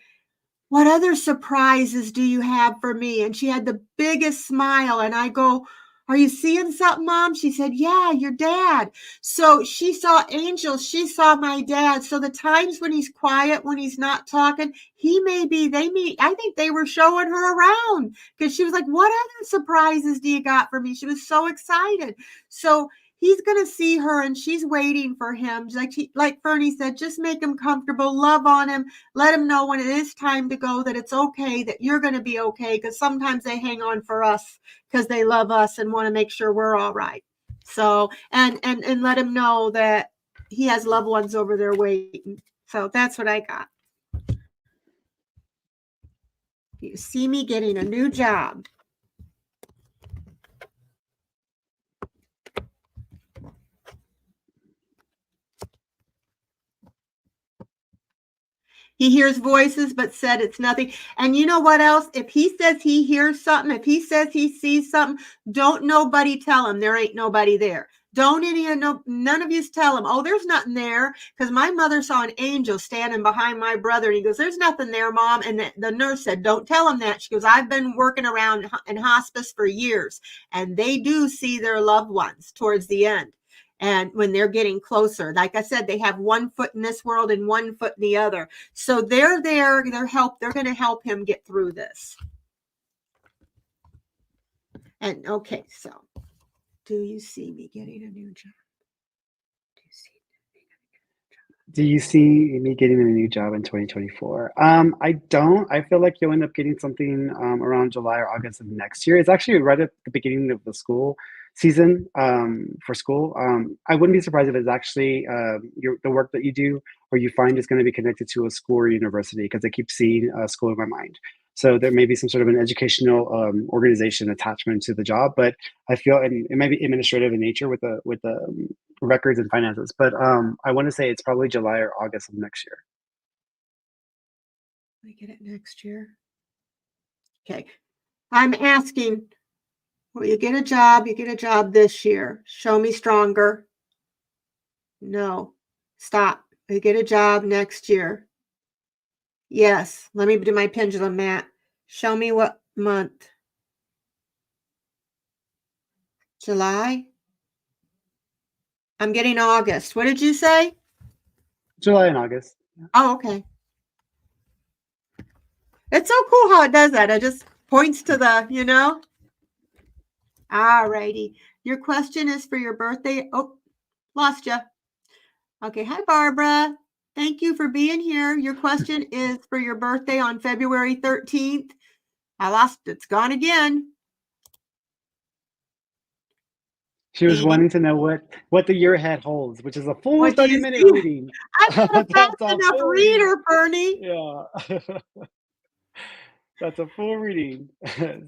"What other surprises do you have for me?" And she had the biggest smile. And I go, "Are you seeing something, Mom?" She said, "Yeah, your dad." So she saw angels. She saw my dad. So the times when he's quiet, when he's not talking, I think they were showing her around because she was like, "What other surprises do you got for me?" She was so excited. So he's going to see her and she's waiting for him. Like Fernie said, just make him comfortable, love on him, let him know when it is time to go that it's okay, that you're going to be okay, because sometimes they hang on for us because they love us and want to make sure we're all right. So, and let him know that he has loved ones over there waiting. So that's what I got. You see me getting a new job. He hears voices, but said it's nothing. And you know what else? If he says he hears something, if he says he sees something, don't nobody tell him there ain't nobody there. none of you tell him, oh, there's nothing there. Because my mother saw an angel standing behind my brother, and he goes, there's nothing there, Mom. And the nurse said, don't tell him that. She goes, I've been working around in hospice for years, and they do see their loved ones towards the end. And when they're getting closer, like I said, they have one foot in this world and one foot in the other. So they're there, they're going to help him get through this. And okay, so do you see me getting a new job? Do you see me getting a new job in 2024? I don't. I feel like you'll end up getting something around July or August of next year. It's actually right at the beginning of the school season for school. I wouldn't be surprised if it's actually the work that you do or you find is going to be connected to a school or university, because I keep seeing school in my mind. So there may be some sort of an educational organization attachment to the job, but I feel, and it may be administrative in nature with the records and finances. But I want to say it's probably July or August of next year. I get it next year. Okay, I'm asking. Will you get a job? You get a job this year. Show me stronger. No, stop. Will you get a job next year? Yes. Let me do my pendulum, Matt. Show me what month. July? I'm getting August. What did you say? July and August. Oh, okay. It's so cool how it does that. It just points to the, All righty. Your question is for your birthday. Oh, lost you. Okay. Hi, Barbara. Thank you for being here. Your question is for your birthday on February 13th. I lost it. It's gone again. She was wanting to know what the year ahead holds, which is a full 30-minute reading. I'm not a fast enough reader, Bernie. Yeah. That's a full reading.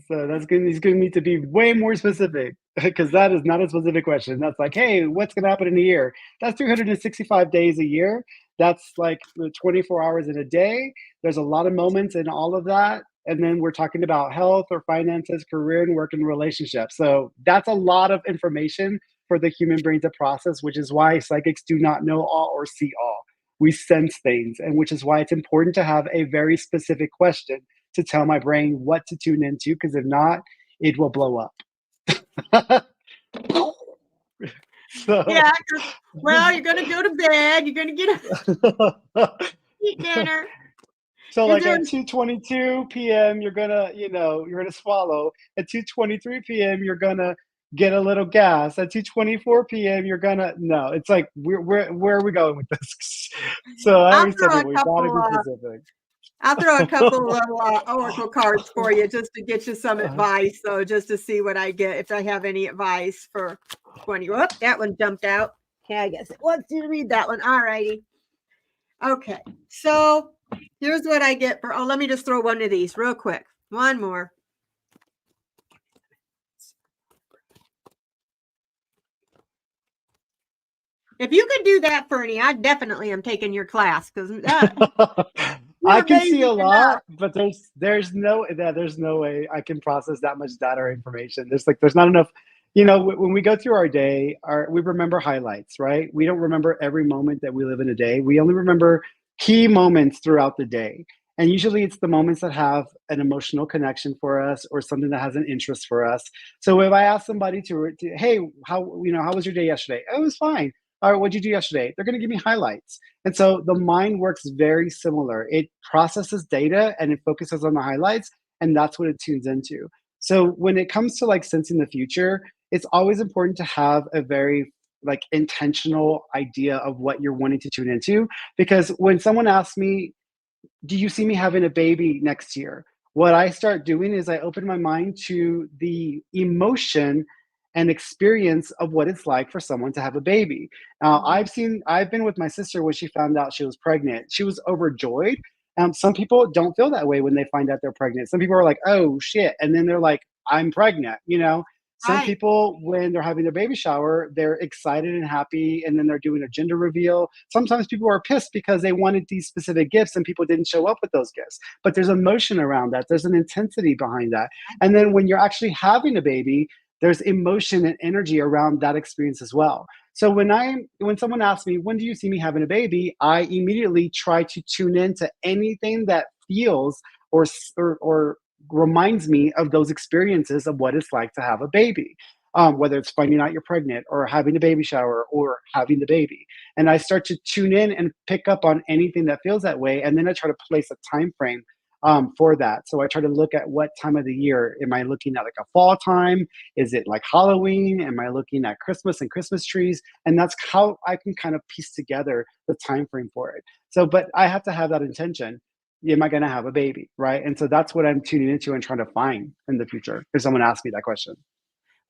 So he's going to need to be way more specific, because that is not a specific question. That's like, hey, what's going to happen in a year? That's 365 days a year. That's like 24 hours in a day. There's a lot of moments in all of that. And then we're talking about health or finances, career and work and relationships. So that's a lot of information for the human brain to process, which is why psychics do not know all or see all. We sense things, and which is why it's important to have a very specific question to tell my brain what to tune into, because if not, it will blow up. So, yeah, well, you're going to go to bed. You're going to get eat dinner. So like at 2:22 p.m., you're gonna swallow. At 2:23 p.m., you're gonna get a little gas. At 2:24 p.m., you're gonna no. It's like where are we going with this? So I always tell people we gotta be specific. I'll throw a couple little oracle cards for you just to get you some advice. So just to see what I get, if I have any advice for 20. Whoop, that one jumped out. Okay, I guess it wants you to read that one. All righty. Okay, so here's what I get for, let me just throw one of these real quick. One more. If you could do that, Fernie, I definitely am taking your class, because I can see a lot, but there's no way I can process that much data or information. There's not enough. When we go through our day, we remember highlights, right? We don't remember every moment that we live in a day. We only remember key moments throughout the day. And usually it's the moments that have an emotional connection for us or something that has an interest for us. So if I ask somebody hey, how was your day yesterday? Oh, it was fine. All right, what'd you do yesterday? They're going to give me highlights. And so the mind works very similar. It processes data and it focuses on the highlights, and that's what it tunes into. So when it comes to like sensing the future, it's always important to have a very like intentional idea of what you're wanting to tune into. Because when someone asks me, do you see me having a baby next year? What I start doing is I open my mind to the emotion and experience of what it's like for someone to have a baby. Now, I've been with my sister when she found out she was pregnant. She was overjoyed. Some people don't feel that way when they find out they're pregnant. Some people are like, oh shit. And then they're like, I'm pregnant, Some people, when they're having their baby shower, they're excited and happy, and then they're doing a gender reveal. Sometimes people are pissed because they wanted these specific gifts and people didn't show up with those gifts. But there's emotion around that. There's an intensity behind that. And then when you're actually having a baby, there's emotion and energy around that experience as well. So when someone asks me, when do you see me having a baby? I immediately try to tune in to anything that feels or reminds me of those experiences of what it's like to have a baby. Whether it's finding out you're pregnant or having a baby shower or having the baby. And I start to tune in and pick up on anything that feels that way. And then I try to place a time frame for that. So I try to look at what time of the year. Am I looking at like a fall time? Is it like Halloween? Am I looking at Christmas and Christmas trees? And that's how I can kind of piece together the time frame for it. So, but I have to have that intention. Am I going to have a baby? Right. And so that's what I'm tuning into and trying to find in the future. If someone asks me that question.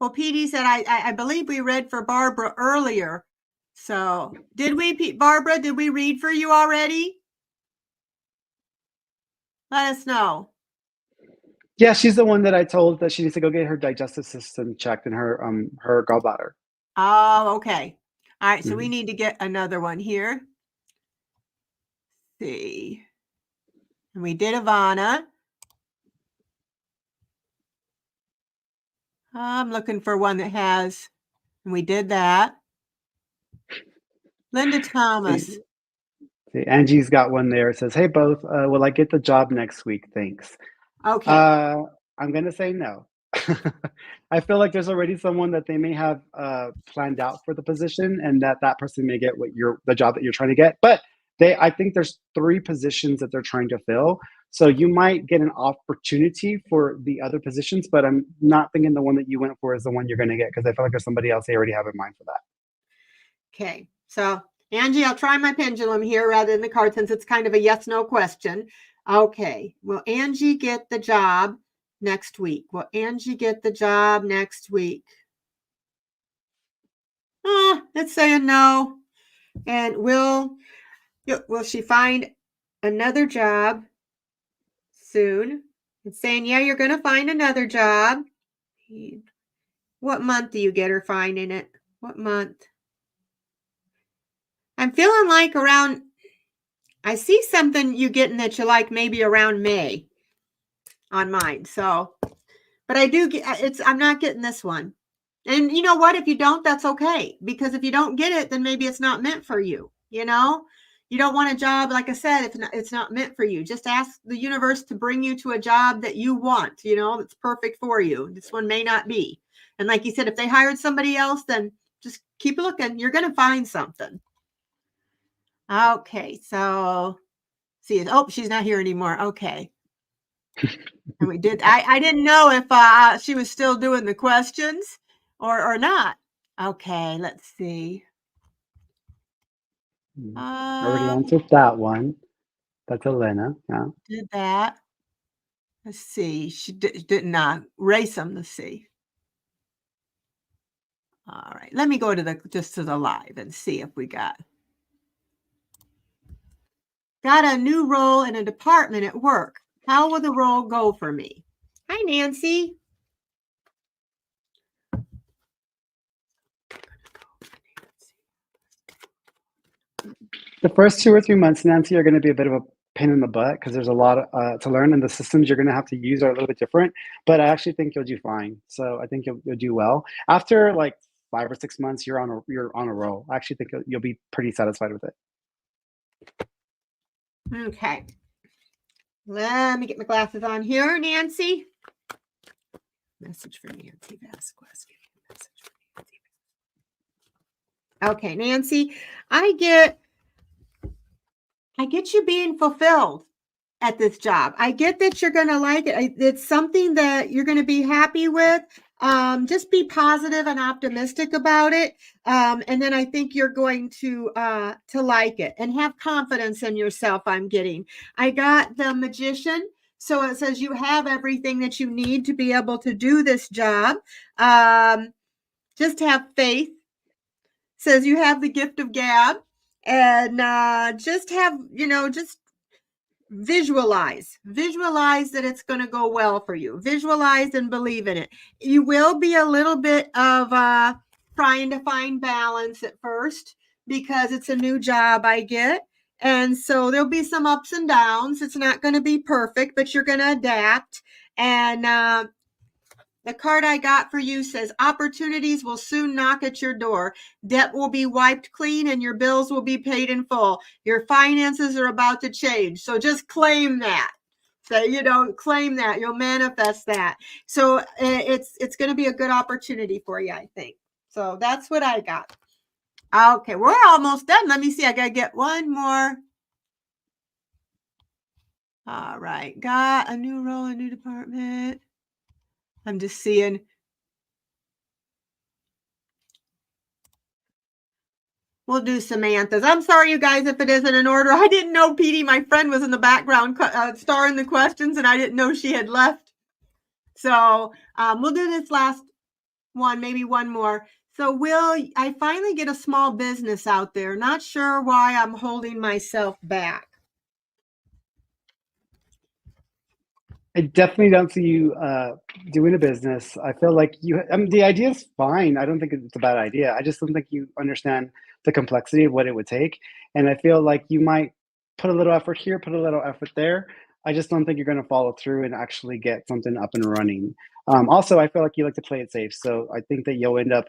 Well, PD said, I believe we read for Barbara earlier. So did we, Barbara, did we read for you already? Let us know. Yeah, she's the one that I told that she needs to go get her digestive system checked and her gallbladder. Oh, okay. All right. So we need to get another one here. Let's see. And we did Ivana. I'm looking for one that has, and we did that. Linda Thomas. See, Angie's got one there. It says, "Hey, both. Will I get the job next week? Thanks." Okay. I'm gonna say no. I feel like there's already someone that they may have planned out for the position, and that person may get the job that you're trying to get. But I think there's 3 positions that they're trying to fill. So you might get an opportunity for the other positions, but I'm not thinking the one that you went for is the one you're going to get because I feel like there's somebody else they already have in mind for that. Okay. So Angie, I'll try my pendulum here rather than the card since it's kind of a yes/no question. Okay. Will Angie get the job next week? Will Angie get the job next week? It's saying no. And will she find another job soon? It's saying, yeah, you're going to find another job. What month do you get her finding it? What month? I'm feeling like I see something you getting that you like maybe around May on mine. So, but I do get I'm not getting this one. And you know what? If you don't, that's okay. Because if you don't get it, then maybe it's not meant for you. You know, you don't want a job, like I said, if it's not meant for you. Just ask the universe to bring you to a job that you want, that's perfect for you. This one may not be. And like you said, if they hired somebody else, then just keep looking. You're going to find something. Okay, so see, she's not here anymore. Okay. And we did, I didn't know if she was still doing the questions or not. Okay, let's see. Already answered that one. That's Elena. Yeah. Did that. Let's see. She didn't race them. Let's see. All right. Let me go to the live and see if we got a new role in a department at work. How will the role go for me? Hi, Nancy. The first 2 or 3 months, Nancy, are going to be a bit of a pain in the butt because there's a lot to learn, and the systems you're going to have to use are a little bit different. But I actually think you'll do fine. So I think you'll do well. After like 5 or 6 months, you're on a roll. I actually think you'll be pretty satisfied with it. Okay. Let me get my glasses on here, Nancy. Message for Nancy Vasquez. Message for Nancy. Okay, Nancy, I get you being fulfilled at this job. I get that you're going to like it. It's something that you're going to be happy with. Just be positive and optimistic about it. And then I think you're going to like it and have confidence in yourself. I got the Magician. So it says you have everything that you need to be able to do this job. Just have faith. Says you have the gift of gab, and just have, just visualize that it's going to go well for you. Visualize and believe in it. You will be a little bit of trying to find balance at first because it's a new job I get. And so there'll be some ups and downs. It's not going to be perfect, but you're going to adapt. And The card I got for you says opportunities will soon knock at your door. Debt will be wiped clean and your bills will be paid in full. Your finances are about to change. So just claim that. Say, claim that. You'll manifest that. So it's going to be a good opportunity for you, I think. So that's what I got. Okay, we're almost done. Let me see. I got to get one more. All right. Got a new role, a new department. I'm just seeing. We'll do Samantha's. I'm sorry, you guys, if it isn't in order. I didn't know Petey, my friend, was in the background starring the questions, and I didn't know she had left. So we'll do this last one, maybe one more. So I finally get a small business out there. Not sure why I'm holding myself back. I definitely don't see you doing a business. I feel like the idea is fine. I don't think it's a bad idea. I just don't think you understand the complexity of what it would take. And I feel like you might put a little effort here, put a little effort there. I just don't think you're going to follow through and actually get something up and running. Also, I feel like you like to play it safe. So I think that you'll end up,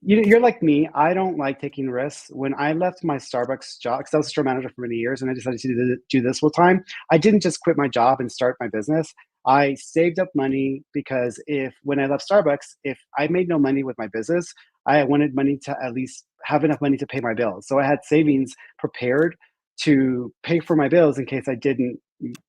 you're like me. I don't like taking risks. When I left my Starbucks job, because I was a store manager for many years, and I decided to do this full time, I didn't just quit my job and start my business. I saved up money because when I left Starbucks, if I made no money with my business, I wanted money to at least have enough money to pay my bills. So I had savings prepared to pay for my bills in case I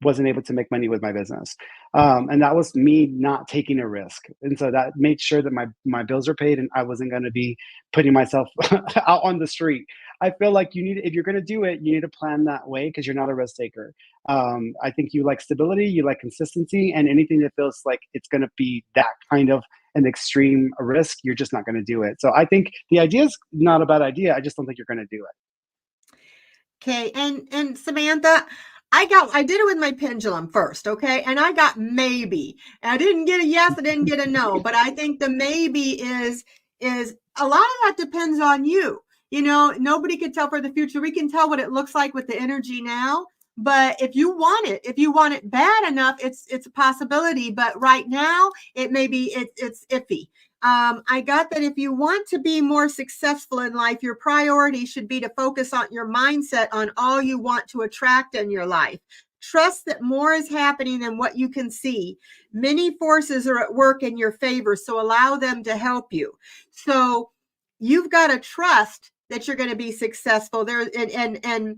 wasn't able to make money with my business. And that was me not taking a risk. And so that made sure that my bills are paid and I wasn't going to be putting myself out on the street. I feel like if you're going to do it, you need to plan that way because you're not a risk taker. I think you like stability, you like consistency, and anything that feels like it's going to be that kind of an extreme risk, you're just not going to do it. So I think the idea is not a bad idea. I just don't think you're going to do it. Okay. And Samantha, I did it with my pendulum first. Okay. And I got maybe. I didn't get a yes. I didn't get a no, but I think the maybe is a lot of that depends on you. Nobody can tell for the future. We can tell what it looks like with the energy now. But if you want it bad enough, it's a possibility. But right now, it may be it's iffy. I got that if you want to be more successful in life, your priority should be to focus on your mindset on all you want to attract in your life. Trust that more is happening than what you can see. Many forces are at work in your favor, so allow them to help you. So you've got to trust that you're going to be successful there. And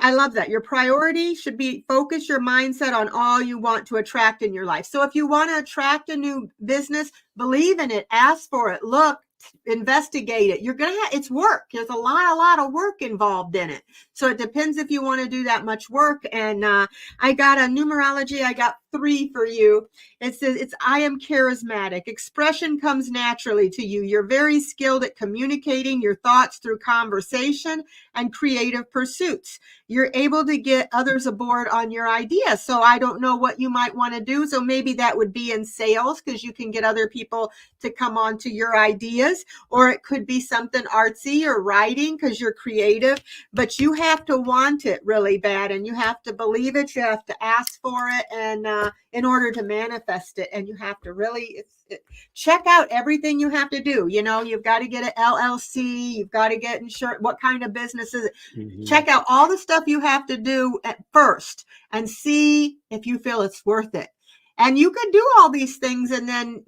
I love that. Your priority should be focus your mindset on all you want to attract in your life. So if you want to attract a new business, believe in it, ask for it, look, investigate it. It's work. There's a lot of work involved in it. So it depends if you want to do that much work. And I got a numerology. I got 3 for you. It says I am charismatic. Expression comes naturally to you. You're very skilled at communicating your thoughts through conversation and creative pursuits. You're able to get others aboard on your idea. So I don't know what you might want to do. So maybe that would be in sales because you can get other people to come on to your ideas, or it could be something artsy or writing because you're creative, but you have to want it really bad and you have to believe it. You have to ask for it and in order to manifest it. And you have to really check out everything you have to do. You've got to get an LLC. You've got to get insurance. What kind of business is it? Mm-hmm. Check out all the stuff you have to do at first and see if you feel it's worth it. And you could do all these things and then,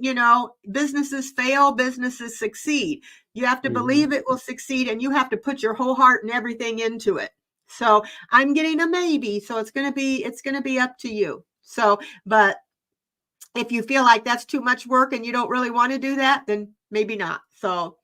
businesses fail, businesses succeed. You have to believe it will succeed and you have to put your whole heart and everything into it. So I'm getting a maybe. So it's going to be up to you. So, but if you feel like that's too much work and you don't really want to do that, then maybe not. So,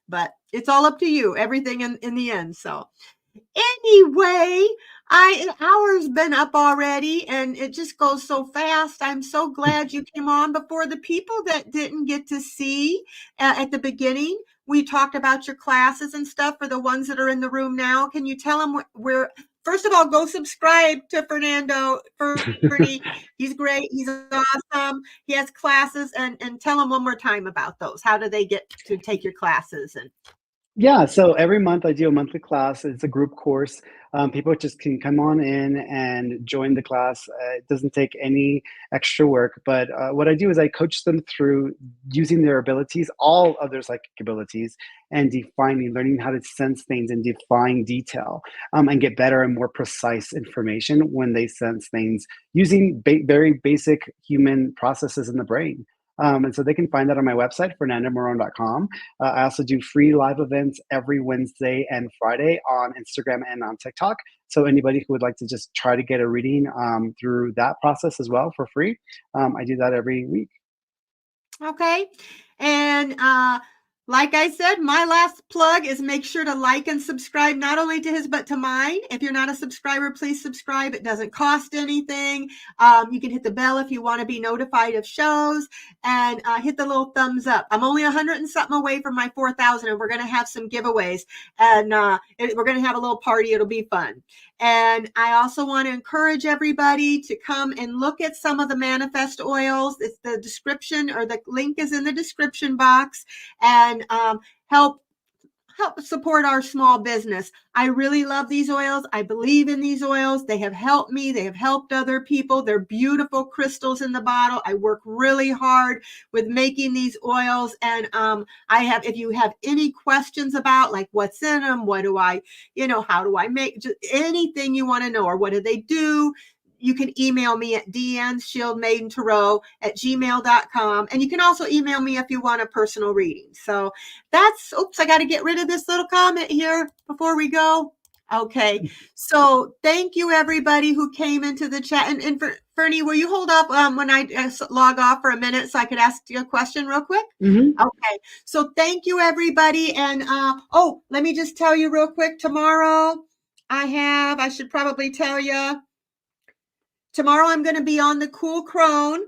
but it's all up to you, everything in the end. So anyway, an hour's been up already and it just goes so fast. I'm so glad you came on. Before the people that didn't get to see at the beginning, we talked about your classes and stuff. For the ones that are in the room now, can you tell them where? First of all, go subscribe to Fernando. Fernie, he's great. He's awesome. He has classes and tell them one more time about those. How do they get to take your classes? And Yeah, so every month I do a monthly class. It's a group course. People just can come on in and join the class. It doesn't take any extra work, but what I do is I coach them through using their abilities, all of their psychic abilities, and defining, learning how to sense things and define detail, and get better and more precise information when they sense things using very basic human processes in the brain. And so they can find that on my website, fernandomarron.com. I also do free live events every Wednesday and Friday on Instagram and on TikTok. So anybody who would like to just try to get a reading through that process as well for free, I do that every week. Okay. And like I said, my last plug is make sure to like and subscribe, not only to his, but to mine. If you're not a subscriber, please subscribe. It doesn't cost anything. You can hit the bell if you want to be notified of shows, and hit the little thumbs up. I'm only 100 and something away from my 4,000, and we're going to have some giveaways, and we're going to have a little party. It'll be fun. And I also want to encourage everybody to come and look at some of the manifest oils. It's the description, or the link is in the description box, and help support our small business. I really love these oils. I believe in these oils. They have helped me. They have helped other people. They're beautiful crystals in the bottle. I work really hard with making these oils. And if you have any questions about like what's in them, what do I, how do I make, just anything you want to know, or what do they do, you can email me at deannshieldmaidentarot@gmail.com. And you can also email me if you want a personal reading. So I got to get rid of this little comment here before we go. Okay. So thank you, everybody who came into the chat. And Fernie, will you hold up when I log off for a minute so I could ask you a question real quick? Mm-hmm. Okay. So thank you, everybody. And let me just tell you real quick. Tomorrow I should probably tell you. Tomorrow I'm going to be on the Cool Crone,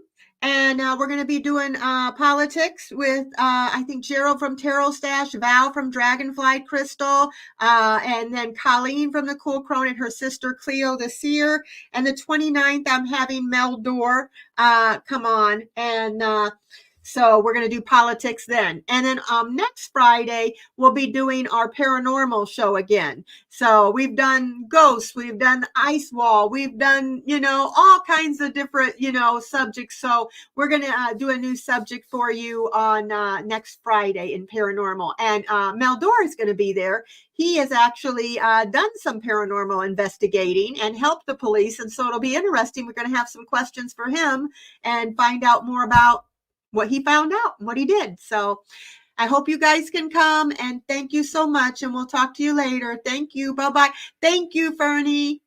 and we're going to be doing politics with, I think, Gerald from Tarot Stash, Val from Dragonfly Crystal, and then Colleen from the Cool Crone and her sister Cleo the Seer. And the 29th, I'm having Mel Dore come on, and so we're going to do politics then. And then next Friday, we'll be doing our paranormal show again. So we've done ghosts, we've done ice wall, we've done, all kinds of different, subjects. So we're going to do a new subject for you on next Friday in paranormal. And Mel Dore is going to be there. He has actually done some paranormal investigating and helped the police. And so it'll be interesting. We're going to have some questions for him and find out more about what he found out, what he did. So I hope you guys can come, and thank you so much. And we'll talk to you later. Thank you. Bye-bye. Thank you, Fernie.